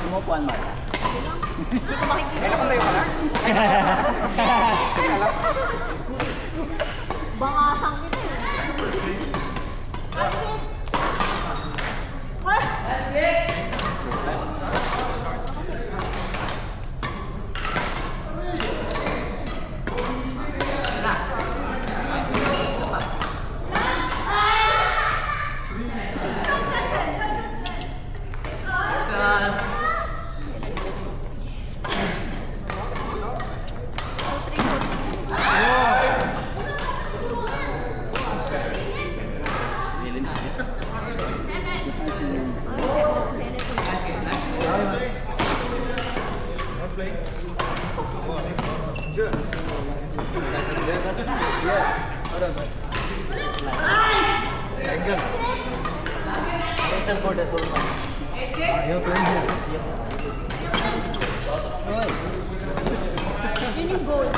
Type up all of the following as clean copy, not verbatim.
Umupuan mo. Hindi ko makikita. Kailan ko tayo pala? Bangasang kita eh. Yun yung goal.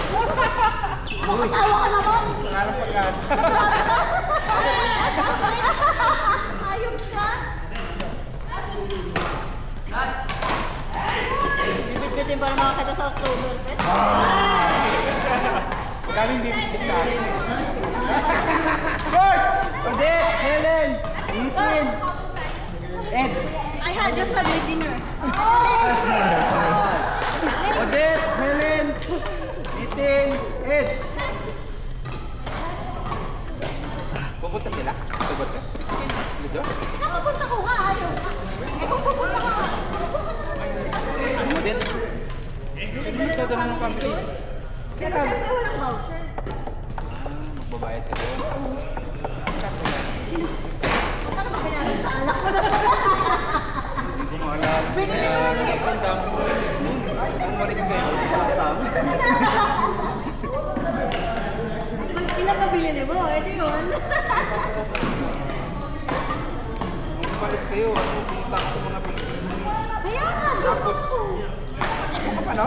Makatawa ka naman. Nangarap pag-asa. Ayun ka. Bibit-bitin para makakita sa Oktoberfest. Kaming bibigit sa akin. Gord! Odette! Helen! Ethan! Ed! I had just had my dinner. Odette! Helen! Ethan! Ed! Pupunta sila? Pupunta? Dito? Nakapunta ko nga, ayaw. Eh kung pupunta ka. Odette! Dito doon ng company. Pero siyempre walang voucher. Magbabayad ka doon. Ano ba kailangan sa alak ko na? Hindi mo alam. Ang dami ko. Umalis kayo. Ilang nabili mo? Eh di yun. Umalis kayo. Pumunta ka sa mga Pilipinas. Kaya nga. Tapos, ano?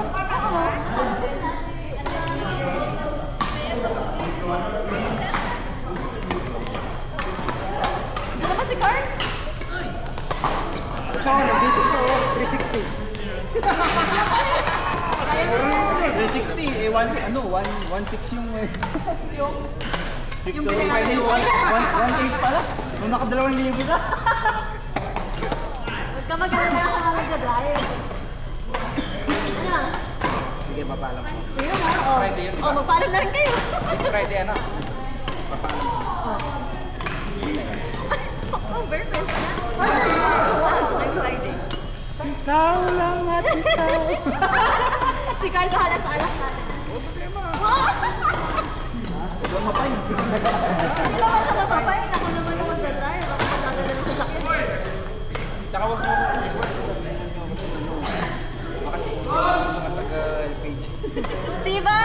Dito ba si Carl? Ikaw, nandito ko. 360. 360. Eh, 1.6 yung... Yung Pwede pinag- 1.8 pala. Nung nakadalawang libo ka. Huwag ka mag-alala sa mga nag-drive. Ano? Sige, papalam ko. Ayun ha? Oh. Friday yun, di ba? Oh, magpaalam na rin kayo. This Friday, ano? Papalam ko. Oh, Oktoberfest na. Wow, next Friday. Ikaw lang at ikaw. Si Carl bahala sa alak natin. Ikaw mapay. Hindi naman sa napapay. Ako naman yung mag-drive. Ako magdadala ng sasakyan. Tsaka wag mo makakisip sa mga taga-LPG. Siva!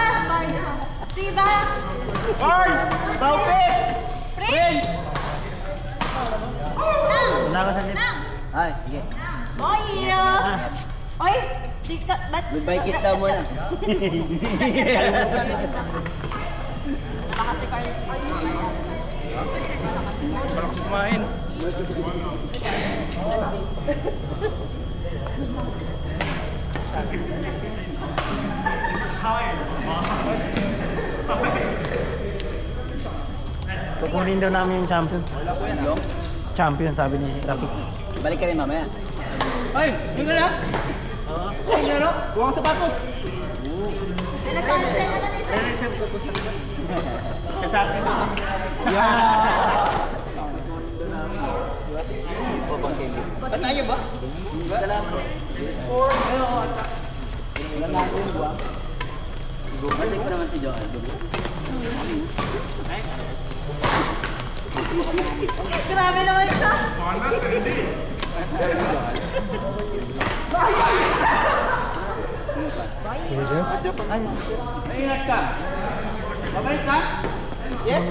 Siva! Hoy! Taupe! Prince! Nang! Wala ka sa lip. Nang! Ay, sige. Boy! Oy! Di ka... Ba't... Goodbye kiss daw muna. Baka si Carl. Malakas kumain. Kukunin daw namin yung champion. Yung? Champion, sabi ni Rafi. Balik ka rin mamaya. Ay! Hindi na! Ay, ano? Buwang sapatos! Nagkakasin na lang isa. Kasabi ko. Yeah! Ba't tayo ba? Wala mo. Wala na ako yung buwang. Balik ko naman si Joel. Grabe naman ito. Maingat ka! Babalik ka? Yes!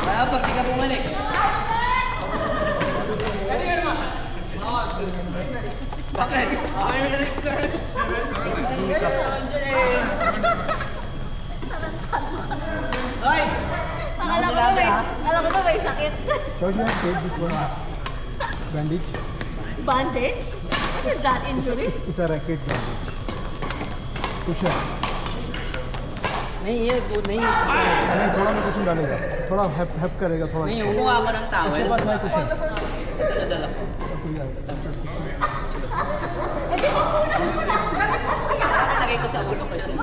Kaya pag di ka bumalik. Pwede ka naman! Bakit? Ay, record. Hoy! Alam ko may sakit. George, you have this one. Bandage. Bandage? What is that injury? It's a racket bandage. Push up. नहीं ये वो नहीं अरे थोड़ा मैं कुछ डालेगा थोड़ा हेल्प करेगा थोड़ा नहीं हुआ ako ng towel. उसके बाद मैं कुछ Dala ko. Lagay ko sa ulo ko dyan.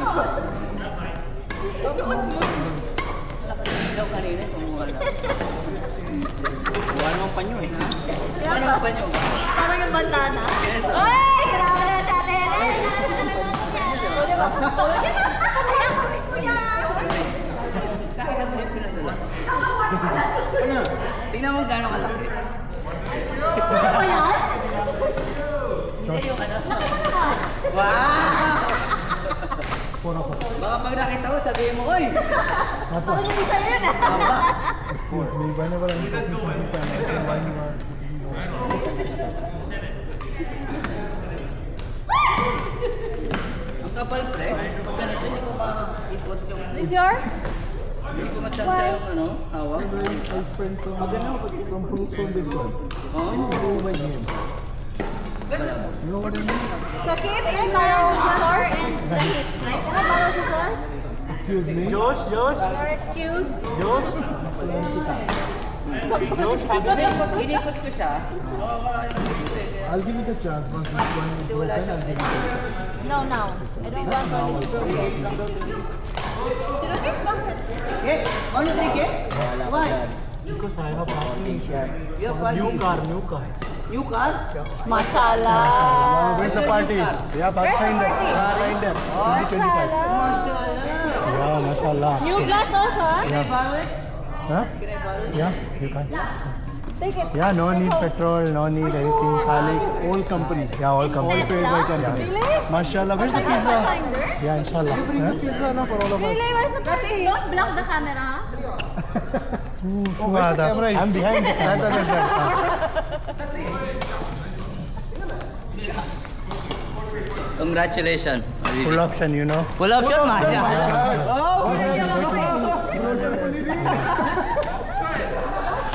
Daw kanina, kumuha lang. Buwan mo panyo eh, ha? Ano ang panyo? Parang yung bandana. Ay! Grabe na siya, Tere! Kahit ang mga pinadala. Ano? Tingnan mo gano'ng kalaki. Ano ba yan? Hindi yung ano. Wow! पूरा Baka pag nakita mo, sabihin mo, oy! Parang hindi sa'yo yun ah. excuse me whenever I'm talking something why you are Ang kapal, pre. Pag ganito, hindi ko ma-ipot yung... Is yours? Hindi ko ma-tsatsya yung ano, hawak. my friend from Husson this one Oh. do my game you know what I mean So, Kim, I borrow scissors and Dahis. Can I borrow scissors? excuse me Josh, Josh, Your excuse? Josh. Inipot ko siya. I'll give you the chance once this one is broken I'll give you the chance No, now. I don't want to. Sino Kim? Bakit? Eh, ano trike? Why? because I have application You have new car New car? Masala. where's the party yeah Pathfinder Pathfinder 2025 yeah mashallah New glass also, huh? Can I borrow it? huh Can I borrow it? yeah you can Take it. yeah no need petrol no need anything Salik all company yeah all company Tesla? paid by company Really? mashallah where's the pizza Pathfinder? yeah inshallah pizza na for all of us Really? Where's the party? Don't block the camera. I'm behind that other side. Congratulations. Full option, you know. Full option, Masha.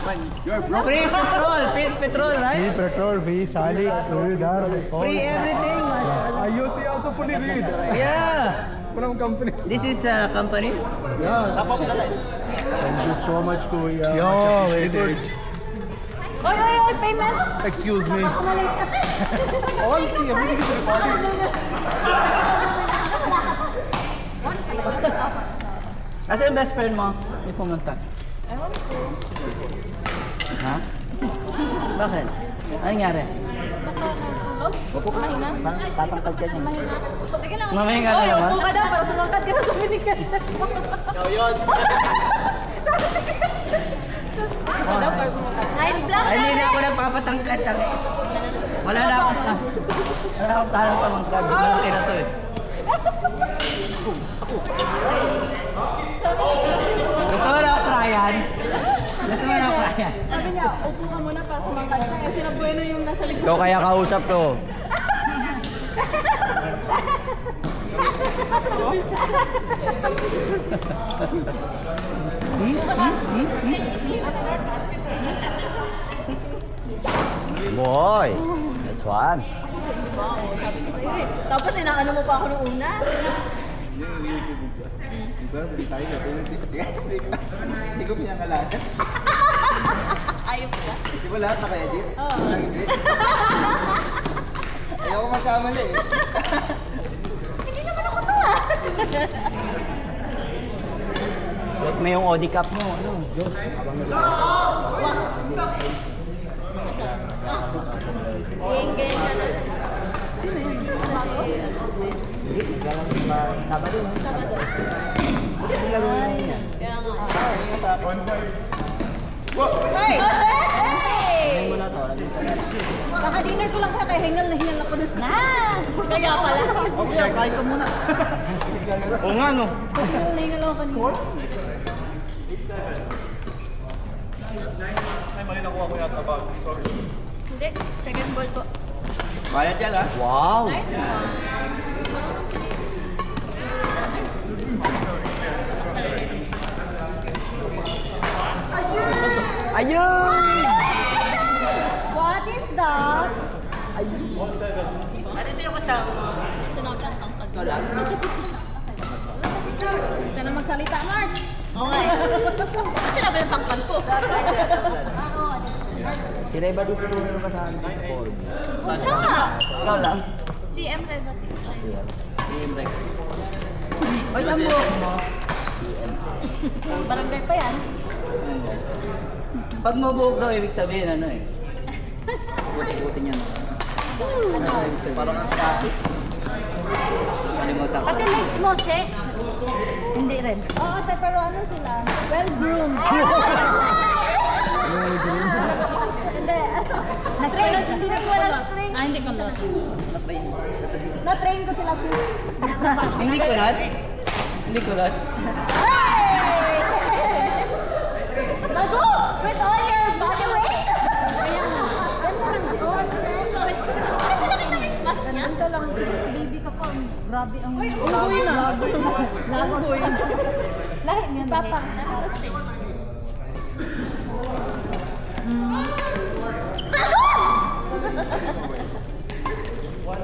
Free petrol, petrol, right? Free petrol, free Salik, free dar. Free everything, Masha. IOC also fully read. Yeah. From company. This is a company. Yeah. Thank you so much, Kuya. Yo, very good. Oy, payment. Excuse me. Kumalit. All key, everything is recorded. Kasi yung best friend mo, may pumunta. Ewan ko. Ha? Bakit? Ano nangyari? Mahina? Tatangkad ka niya. Mahina? Sige lang. Mamahinga ka naman? Upo ka daw para tumangkad ka na sa binigyan siya. Yun. Nice vlog, Ay, hindi na ako Tere. nagpapatangkad. Wala na ako. Wala akong parang pamangkad. Malaki na to eh. Gusto mo na tryan? Gusto mo na tryan? Sabi niya, upo ka muna para tumangkad ka. Kasi na bueno yung nasa likod. Ikaw kaya kausap to. Boy! Nice one. Hindi ba? Sabi ko sa'yo eh. Tapos inaano mo pa ako nung una. Hindi ko pinangalanan. Ayop ka. Di ba lahat naka-edit? Oo. Hindi. Ayaw ko magkamali eh. Hindi naman ako to ah. Suot mo yung Audi cap mo. Ano? Diyos. Geng-geng ka na. Sabado. Sabado. Kaya nga. Hey! Hey! Kaka-dinner ko lang kaya hingal na hingal ako doon. Kaya pala. Okay, kain ka muna. Oo nga no. Hingal na hingal ako kanina. Ay, mali nakuha ko yata ba? Sorry. Hindi, second ball po. Bayad yan ha. Wow! Nice one. Ayun! What is that? Ate, sino kasama mo? Sobrang tangkad ko. Ikaw lang? Ito na magsalita, Mark. Okay. Kasi sinabi ng tangkad ko. Sila iba din siguro na kasama ko sa call. Siya nga. Ikaw lang? Si M. Rezati. Si Imrek. Ba't ang buhok mo? Barangay pa yan. Pag mabuhok daw, ibig sabihin ano eh. Buti-buti niya. Ano ibig sabihin? Parang ang static. Kalimutan ko. Pati legs mo, Shek. Hindi rin. Oo, pero ano sila? Well-groomed. Hindi. Na-train. Walang string. Ah, hindi ko lot. Na-train ko sila. Hindi ko not? Hindi ko not? Hey! Bago! With all your body weight! Kaya nga. Parang ako. Kasi nakita mo yung smash niya? Ganun ka lang. Baby ka pa. Grabe ang... Unggoy na. Unggoy. Lahi niya. Papa.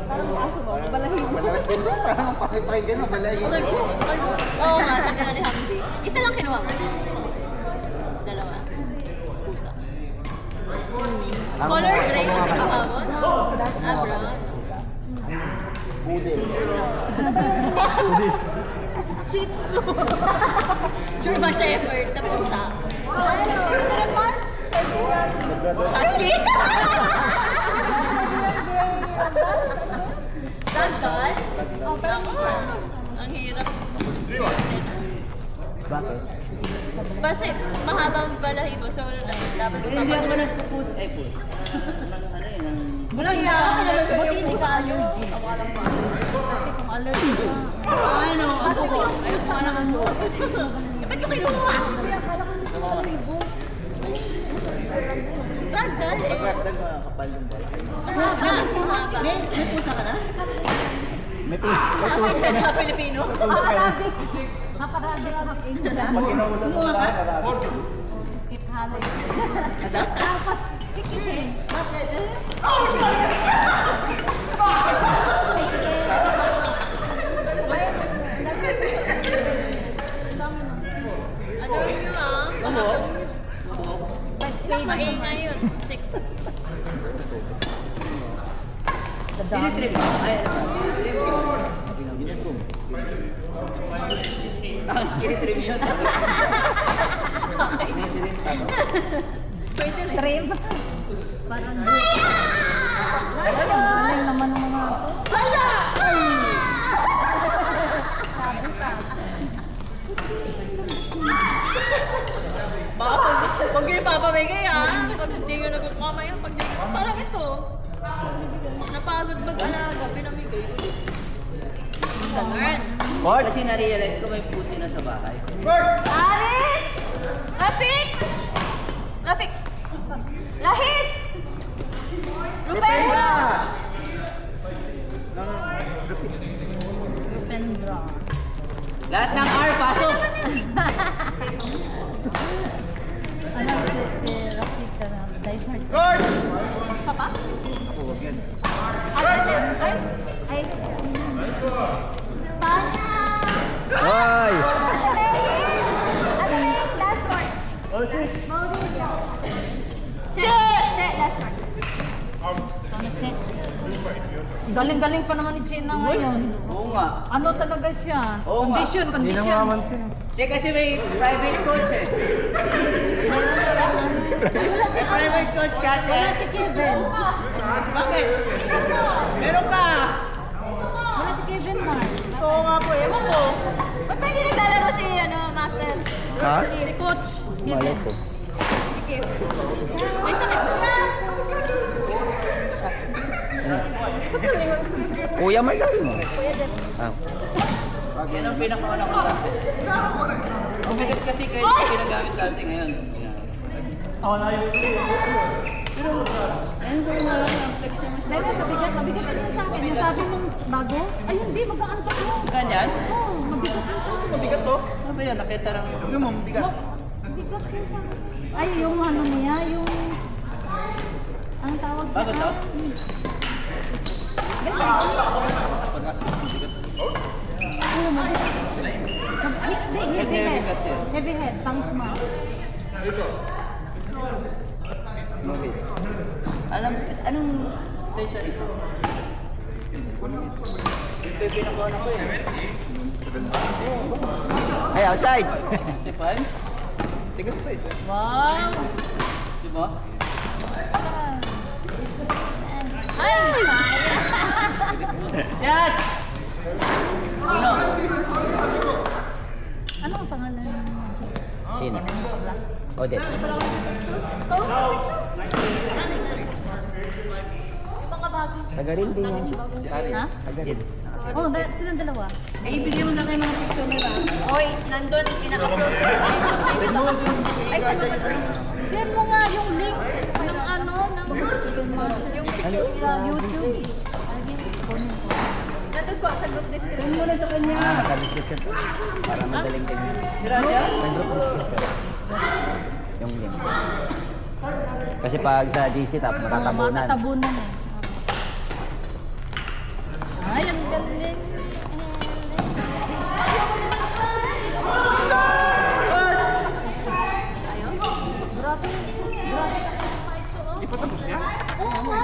Parang aso mo. Balahin mo. Parang pakipakinggan mo, balayin. Oo nga, sabi nga ni Hamdi. Isa lang kinuha mo. Dalawa. Pusa. Color gray yung kinuha mo, no? Ah, brown. Poodle. Shih Tzu. Sure ba shepherd na pusa? Husky? Ragdoll? Ang hirap. Bakit? Kasi mahabang balahibo, so dapat Hindi ako nagpupus. Ay, pus. Ano yun? Walang yan. Buti hindi ka allergy. Kasi kung allergy ka. Ano? Ako ko. Ayos mo naman mo. Ba't yung kinuha? Ragdoll eh. Ragdag mga kapal yung bala. Mahaba. May pusa ka na? May pin. Kapag na Filipino. Maparami ka mag-insa. Pag kinausap mo ka, karami. Iphalay. Tapos, kikitin. Bakit? Ano yun ah? Ano? Maingay yun. 6. Tinitrip mo? Ay, ano? Tinitrip yun. Kakainis. Pwede rin. Trim. Parang galing naman ng mga Baka pag yung papamigay ah. Pag hindi ko nagkukuha yun. Pag hindi ko, parang ito. Napagod mag-alaga, pinamigay. Ganun. Kasi na-realize ko may pusi na sa bahay. Aris! Rafik! Rafik! Lahis! Rupendra! Rupendra. Lahat ng R, pasok! Ano si Rafika na die hard. Isa pa? Ay. Tanya! Hoy! Last part. Che! Last part. Che. Galing-galing pa naman ni China ngayon. Oo nga. Ano talaga siya? Oo nga. Condition, Hindi na condition. maman siya. Siya kasi may private coach eh. May private coach ka, Che. Wala si Kevin. Bakit? Meron ka! Wala si Kevin Mars. Oo nga po, ewan ko. Ba't ba hindi naglalaro si Master? Ha? Si Coach. Ayaw ko. Si Kim. May sakit ko na. Kuya, may gawin mo. Ah. Yan ang pinakauna ko dati. Mabigat kasi kahit sa ginagamit dati ngayon. Pero, ayun ko yung Bebe, mabigat yun sa akin. Yung sabi mong bago, ay hindi, mag-aantok mo. Ganyan? Oo, mabigat yun sa akin. Mabigat to. Ano ba yun? Nakita lang. Yung mo, mabigat. Mabigat yun sa akin. Ay, yung ano niya, yung... Ang tawag niya? Bago to? Oo, mabigat. Hindi, heavy head. Heavy kasi. Heavy head, pang small. Alam, anong tension ito? Ito yung pinakauna ko eh. Hey, outside! Si Fine? Tigas pa ito. Wow! Di ba? Ay, Shot! Uno. ano ang pangalan? Sino? Odette. Yung mga bago. Taga-rin din yan. Ha? Taga-rin. Oo, silang dalawa. Eh, ibigay mo sa akin mga picture nila. Oy, nandun, pinaka-upload ko. Ay, sa Send mo nga yung link ng ano, ng YouTube. Nandun po sa group description. Ano sa kanya? Naka-description po. Para madaling din. Si Raja? May group description. Yung link. Kasi pag sa DC tap, matatabunan. Matatabunan eh. Ay, ang galing. Grabe. Grabe ka pa ito, oh. Di pa tapos yan? Oo nga.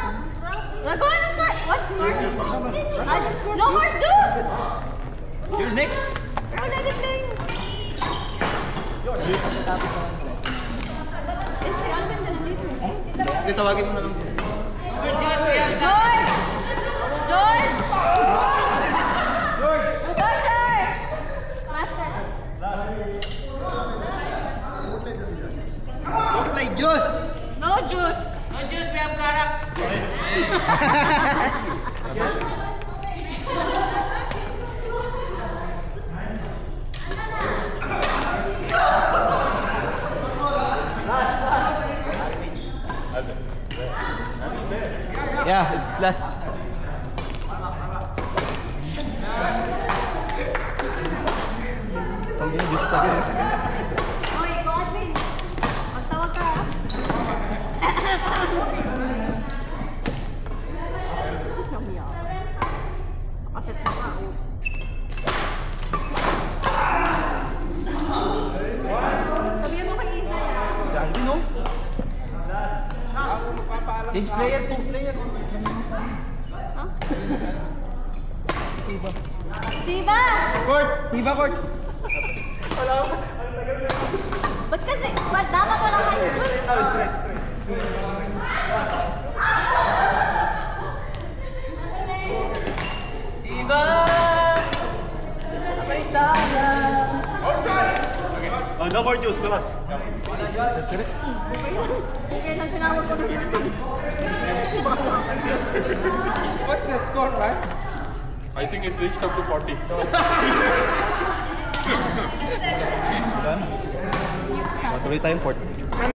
Go on, start. What's more? No more juice! You're next. Oh, let it play. Eh, si Alvin nandito. Di, tawagin mo na lang. We're just, we have George! George! George! Master! Don't play juice. No juice! No juice, we have karak. Yeah, it's last. Sabi niya, juice sa akin. Oy, go Alvin! Magtawag ka. Sabihan mo kay Isa. Si Alvin, no? Change player, change player. Siba! Court! Siba, court! Ba't kasi? Ba't dapat wala kayo dun? Siba! Ako yung tala. No more juice, class. Kaya nang tinawag ko na What's the score, right? I think it reached up to 40. Tuloy tayong court.